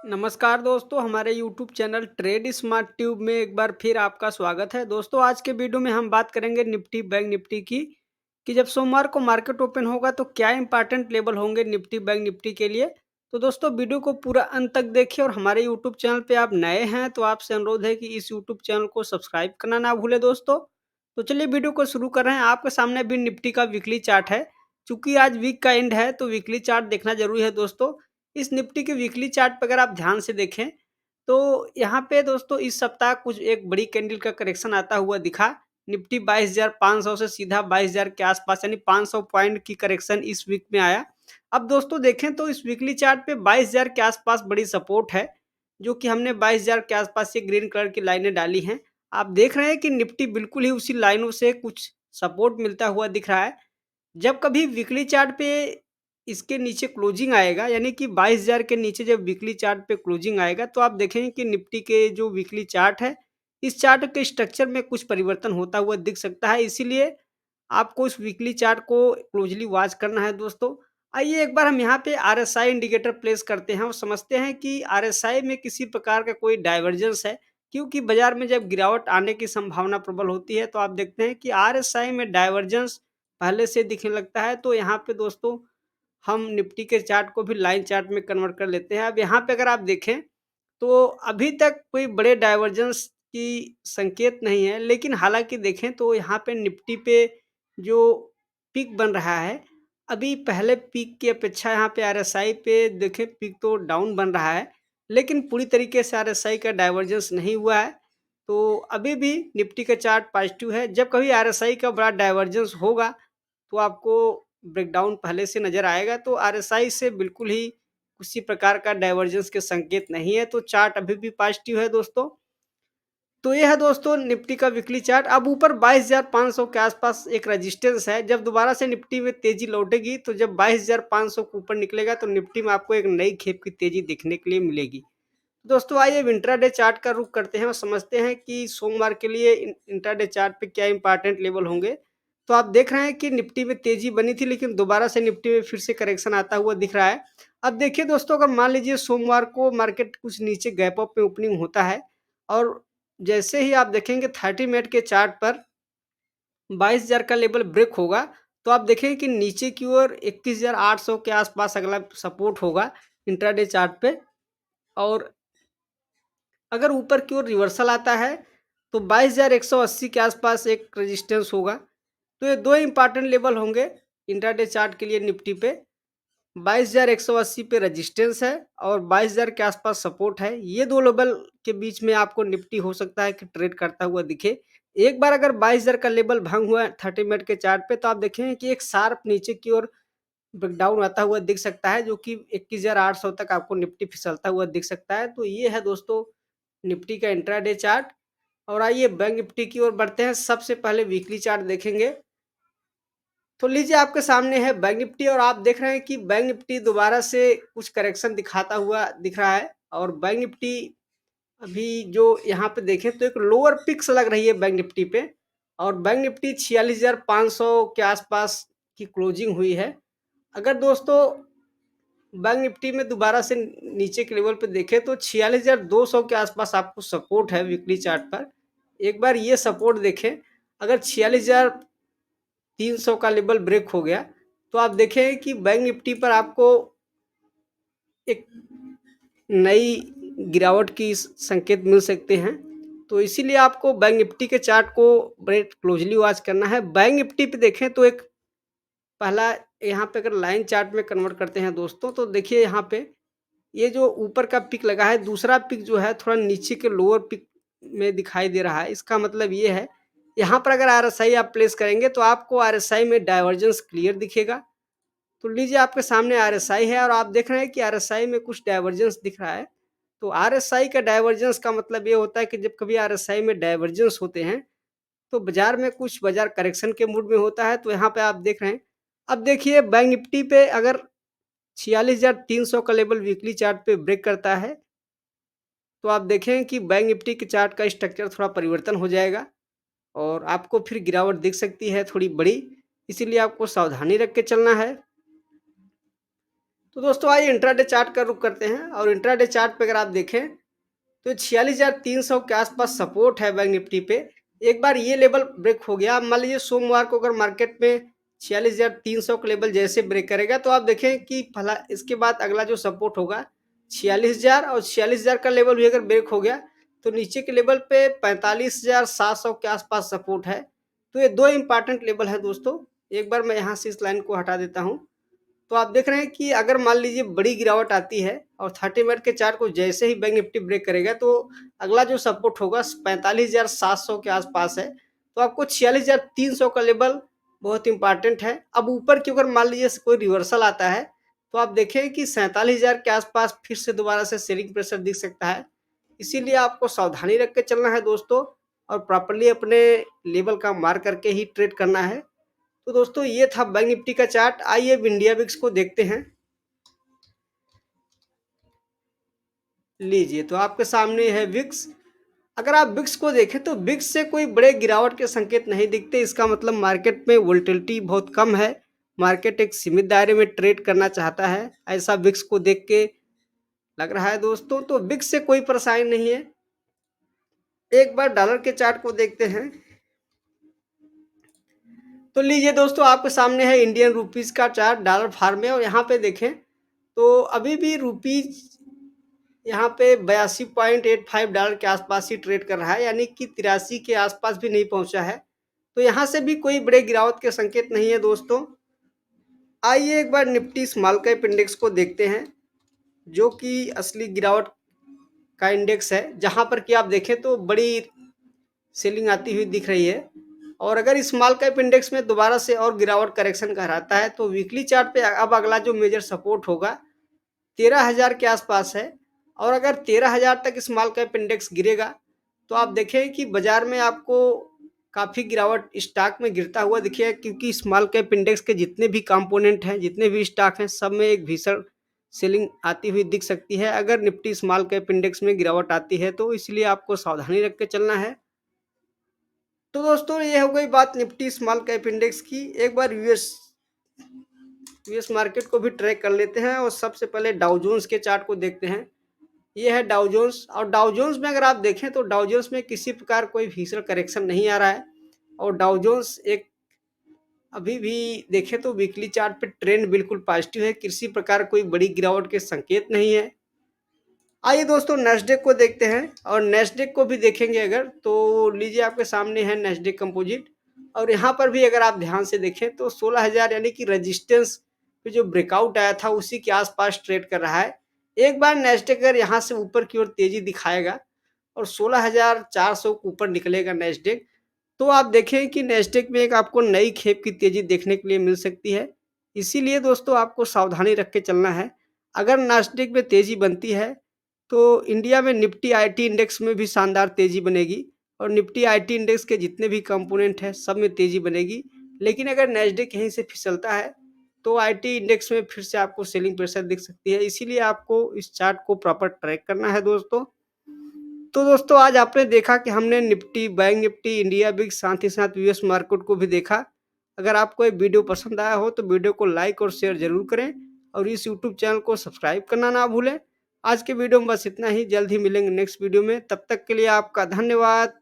नमस्कार दोस्तों, हमारे YouTube channel trade smart tube में एक बार फिर आपका स्वागत है। दोस्तों, आज के वीडियो में हम बात करेंगे निफ्टी बैंक निफ्टी की कि जब सोमवार को मार्केट ओपन होगा तो क्या इंपॉर्टेंट लेवल होंगे निफ्टी बैंक निफ्टी के लिए। तो दोस्तों, वीडियो को पूरा अंत तक देखिए और हमारे यूट्यूब चैनल पे आप नए हैं तो आपसे अनुरोध है कि इस यूट्यूब चैनल को सब्सक्राइब करना ना भूले दोस्तों। तो चलिए वीडियो को शुरू कर रहे हैं। आपके सामने भी निफ्टी का वीकली चार्ट है। चूंकि आज वीक का एंड है तो वीकली चार्ट देखना जरूरी है दोस्तों। इस निफ्टी के वीकली चार्ट पे अगर आप ध्यान से देखें तो यहाँ पे दोस्तों इस सप्ताह कुछ एक बड़ी कैंडल का करेक्शन आता हुआ दिखा। निफ्टी 22,500 से सीधा 22,000 के आसपास यानी 500 पॉइंट की करेक्शन इस वीक में आया। अब दोस्तों देखें तो इस वीकली चार्ट पे 22,000 के आसपास बड़ी सपोर्ट है, जो कि हमने 22,000 के आसपास ये ग्रीन कलर की लाइनें डाली हैं। आप देख रहे हैं कि निफ्टी बिल्कुल ही उसी लाइनों से कुछ सपोर्ट मिलता हुआ दिख रहा है। जब कभी वीकली चार्ट पे इसके नीचे क्लोजिंग आएगा यानी कि 22,000 के नीचे जब वीकली चार्ट पे क्लोजिंग आएगा तो आप देखेंगे कि निफ्टी के जो वीकली चार्ट है, इस चार्ट के स्ट्रक्चर में कुछ परिवर्तन होता हुआ दिख सकता है। इसीलिए आपको इस वीकली चार्ट को क्लोजली वॉच करना है दोस्तों। आइए एक बार हम यहाँ पे आरएसआई इंडिकेटर प्लेस करते हैं और समझते हैं कि आरएसआई में किसी प्रकार का कोई डाइवर्जेंस है, क्योंकि बाजार में जब गिरावट आने की संभावना प्रबल होती है तो आप देखते हैं कि आरएसआई में डाइवर्जेंस पहले से दिखने लगता है। तो यहाँ पे दोस्तों हम निफ्टी के चार्ट को भी लाइन चार्ट में कन्वर्ट कर लेते हैं। अब यहाँ पे अगर आप देखें तो अभी तक कोई बड़े डाइवर्जेंस की संकेत नहीं है, लेकिन हालांकि देखें तो यहाँ पे निफ्टी पे जो पीक बन रहा है, अभी पहले पीक की अपेक्षा यहाँ पे आरएसआई पे देखें पीक तो डाउन बन रहा है, लेकिन पूरी तरीके से आरएसआई का डाइवर्जेंस नहीं हुआ है। तो अभी भी निफ्टी का चार्ट पॉजिटिव है। जब कभी आरएसआई का बड़ा डाइवर्जेंस होगा तो आपको ब्रेकडाउन पहले से नज़र आएगा। तो आरएसआई से बिल्कुल ही किसी प्रकार का डाइवर्जेंस के संकेत नहीं है, तो चार्ट अभी भी पॉजिटिव है दोस्तों। तो ये है दोस्तों निफ्टी का वीकली चार्ट। अब ऊपर 22,500 के आसपास एक रेजिस्टेंस है। जब दोबारा से निफ्टी में तेजी लौटेगी तो जब 22,500 के ऊपर निकलेगा तो निफ्टी में आपको एक नई खेप की तेजी देखने के लिए मिलेगी। दोस्तों आइए अब इंट्राडे चार्ट का रुख करते हैं और समझते हैं कि सोमवार के लिए इंट्राडे चार्ट पे क्या इंपॉर्टेंट लेवल होंगे। तो आप देख रहे हैं कि निफ्टी में तेजी बनी थी, लेकिन दोबारा से निफ्टी में फिर से करेक्शन आता हुआ दिख रहा है। अब देखिए दोस्तों, अगर मान लीजिए सोमवार को मार्केट कुछ नीचे गैप अप में ओपनिंग होता है और जैसे ही आप देखेंगे 30 मिनट के चार्ट पर 22,000 का लेवल ब्रेक होगा, तो आप देखेंगे कि नीचे की ओर 21,800 के आसपास अगला सपोर्ट होगा इंट्राडे चार्ट पे। और अगर ऊपर की ओर रिवर्सल आता है तो 22,180 के आसपास एक रेजिस्टेंस होगा। तो ये दो इंपॉर्टेंट लेवल होंगे इंट्राडे चार्ट के लिए निफ्टी पे। 22,180 पे रेजिस्टेंस है और 22,000 के आसपास सपोर्ट है। ये दो लेवल के बीच में आपको निफ्टी हो सकता है कि ट्रेड करता हुआ दिखे। एक बार अगर 22,000 का लेवल भंग हुआ 30 मिनट के चार्ट पे तो आप देखेंगे कि एक शार्प नीचे की ओर ब्रेकडाउन आता हुआ दिख सकता है, जो कि 21,800 तक आपको निफ्टी फिसलता हुआ दिख सकता है। तो ये है दोस्तों निफ्टी का इंट्राडे चार्ट। और आइए बैंक निफ्टी की ओर बढ़ते हैं। सबसे पहले वीकली चार्ट देखेंगे। तो लीजिए आपके सामने है बैंक निफ्टी और आप देख रहे हैं कि बैंक निफ्टी दोबारा से कुछ करेक्शन दिखाता हुआ दिख रहा है। और बैंक निफ्टी अभी जो यहाँ पे देखें तो एक लोअर पिक्स लग रही है बैंक निफ्टी पे। और बैंक निफ्टी 46,500 के आसपास की क्लोजिंग हुई है। अगर दोस्तों बैंक निफ्टी में दोबारा से नीचे के लेवल पे देखें तो 46,200 के आसपास आपको सपोर्ट है वीकली चार्ट पर। एक बार ये सपोर्ट देखें। अगर 46,300 का लेवल ब्रेक हो गया तो आप देखें कि बैंक निफ्टी पर आपको एक नई गिरावट की संकेत मिल सकते हैं। तो इसीलिए आपको बैंक निफ्टी के चार्ट को बड़े क्लोजली वॉच करना है। बैंक निफ्टी पे देखें तो एक पहला यहाँ पे अगर लाइन चार्ट में कन्वर्ट करते हैं दोस्तों तो देखिए यहाँ पे ये जो ऊपर का पिक लगा है, दूसरा पिक जो है थोड़ा नीचे के लोअर पिक में दिखाई दे रहा है। इसका मतलब ये है यहाँ पर अगर आरएसआई आप प्लेस करेंगे तो आपको आरएसआई में डाइवर्जेंस क्लियर दिखेगा। तो लीजिए आपके सामने आरएसआई है और आप देख रहे हैं कि आरएसआई में कुछ डाइवर्जेंस दिख रहा है। तो आरएसआई का डाइवर्जेंस का मतलब ये होता है कि जब कभी आरएसआई में डाइवर्जेंस होते हैं तो बाजार करेक्शन के मूड में होता है। तो यहाँ पे आप देख रहे हैं। अब देखिए बैंक निफ्टी पे अगर 46,300 का लेवल वीकली चार्ट पे ब्रेक करता है तो आप देखें कि बैंक निफ्टी के चार्ट का स्ट्रक्चर थोड़ा परिवर्तन हो जाएगा और आपको फिर गिरावट दिख सकती है थोड़ी बड़ी। इसीलिए आपको सावधानी रख के चलना है। तो दोस्तों आइए इंट्राडे चार्ट का रुख करते हैं और इंट्राडे चार्ट पे अगर आप देखें तो 46,300 के आसपास सपोर्ट है बैंक निफ्टी पे। एक बार ये लेवल ब्रेक हो गया, मान लीजिए सोमवार को अगर मार्केट में 46,300 का लेवल जैसे ब्रेक करेगा तो आप देखें कि फला इसके बाद अगला जो सपोर्ट होगा 46,000 और 46,000 का लेवल भी अगर ब्रेक हो गया तो नीचे के लेवल पे 45,700 के आसपास सपोर्ट है। तो ये दो इंपॉर्टेंट लेवल है दोस्तों। एक बार मैं यहाँ से इस लाइन को हटा देता हूँ। तो आप देख रहे हैं कि अगर मान लीजिए बड़ी गिरावट आती है और 30 मिनट के चार्ट को जैसे ही बैंक निफ्टी ब्रेक करेगा तो अगला जो सपोर्ट होगा 45,700 के आसपास है। तो आपको 46,300 का लेवल बहुत इंपॉर्टेंट है। अब ऊपर की अगर मान लीजिए कोई रिवर्सल आता है तो आप देखें कि 47,000 के आसपास फिर से दोबारा से सेलिंग प्रेशर दिख सकता है। इसीलिए आपको सावधानी रख के चलना है दोस्तों और प्रॉपरली अपने लेवल का मार्क करके ही ट्रेड करना है। तो दोस्तों ये था बैंक निफ्टी का चार्ट। आइए अब इंडिया विक्स को देखते हैं। लीजिए तो आपके सामने है विक्स। अगर आप विक्स को देखें तो विक्स से कोई बड़े गिरावट के संकेत नहीं दिखते। इसका मतलब मार्केट में वोलेटिलिटी बहुत कम है, मार्केट एक सीमित दायरे में ट्रेड करना चाहता है, ऐसा विक्स को देख के लग रहा है दोस्तों। तो विक्स से कोई परेशानी नहीं है। एक बार डॉलर के चार्ट को देखते हैं। तो लीजिए दोस्तों आपके सामने है इंडियन रुपीस का चार्ट डॉलर फार्म में, और यहाँ पे देखें तो अभी भी रुपीज यहाँ पे 82.85 डॉलर के आसपास ही ट्रेड कर रहा है, यानी कि 83 के आसपास भी नहीं पहुंचा है। तो यहाँ से भी कोई बड़े गिरावट के संकेत नहीं है दोस्तों। आइए एक बार निफ्टी स्मॉल कैप इंडेक्स को देखते हैं, जो कि असली गिरावट का इंडेक्स है, जहाँ पर कि आप देखें तो बड़ी सेलिंग आती हुई दिख रही है। और अगर स्मॉल कैप इंडेक्स में दोबारा से और गिरावट करेक्शन कहलाता है तो वीकली चार्ट पे अब अगला जो मेजर सपोर्ट होगा 13,000 के आसपास है। और अगर 13,000 तक स्मॉल कैप इंडेक्स गिरेगा तो आप देखें कि बाजार में आपको काफ़ी गिरावट स्टॉक में गिरता हुआ दिखेगा, क्योंकि स्मॉल कैप इंडेक्स के जितने भी कंपोनेंट हैं, जितने भी स्टॉक हैं, सब में एक भीषण सेलिंग आती हुई दिख सकती है अगर निफ्टी स्मॉल कैप इंडेक्स में गिरावट आती है तो। इसलिए आपको सावधानी रख के चलना है। तो दोस्तों ये हो गई बात निफ्टी स्मॉल कैप इंडेक्स की। एक बार यूएस मार्केट को भी ट्रैक कर लेते हैं और सबसे पहले डाउ जोन्स के चार्ट को देखते हैं। ये है डाउ जोन्स, और डाउ जोन्स में अगर आप देखें तो डाउ जोन्स में किसी प्रकार कोई भीषण करेक्शन नहीं आ रहा है। और डाउ जोन्स एक अभी भी देखें तो वीकली चार्ट पे ट्रेंड बिल्कुल पॉजिटिव है, किसी प्रकार कोई बड़ी गिरावट के संकेत नहीं है। आइए दोस्तों नेस्डेक को देखते हैं, और नेस्डेक को भी देखेंगे अगर तो लीजिए आपके सामने है नेस्डेक कंपोजिट। और यहाँ पर भी अगर आप ध्यान से देखें तो 16,000 यानी कि रेजिस्टेंस पे जो ब्रेकआउट आया था उसी के आसपास ट्रेड कर रहा है। एक बार नेस्डेक अगर यहाँ से ऊपर की ओर तेजी दिखाएगा और 16,400 के ऊपर निकलेगा नेस्डेक, तो आप देखें कि नेस्डेक में एक आपको नई खेप की तेजी देखने के लिए मिल सकती है। इसीलिए दोस्तों आपको सावधानी रख के चलना है। अगर नेस्डेक में तेजी बनती है तो इंडिया में निफ्टी आईटी इंडेक्स में भी शानदार तेजी बनेगी, और निफ्टी आईटी इंडेक्स के जितने भी कंपोनेंट हैं सब में तेजी बनेगी। लेकिन अगर नैस्डैक यहीं से फिसलता है तो आईटी इंडेक्स में फिर से आपको सेलिंग प्रेशर दिख सकती है। इसीलिए आपको इस चार्ट को प्रॉपर ट्रैक करना है दोस्तों। तो दोस्तों आज आपने देखा कि हमने Nifty, bank Nifty, India big, साथ ही साथ यूएस मार्केट को भी देखा। अगर आपको ये वीडियो पसंद आया हो तो वीडियो को लाइक और शेयर जरूर करें, और इस यूट्यूब चैनल को सब्सक्राइब करना ना भूलें। आज के वीडियो में बस इतना ही, जल्द ही मिलेंगे नेक्स्ट वीडियो में। तब तक के लिए आपका धन्यवाद।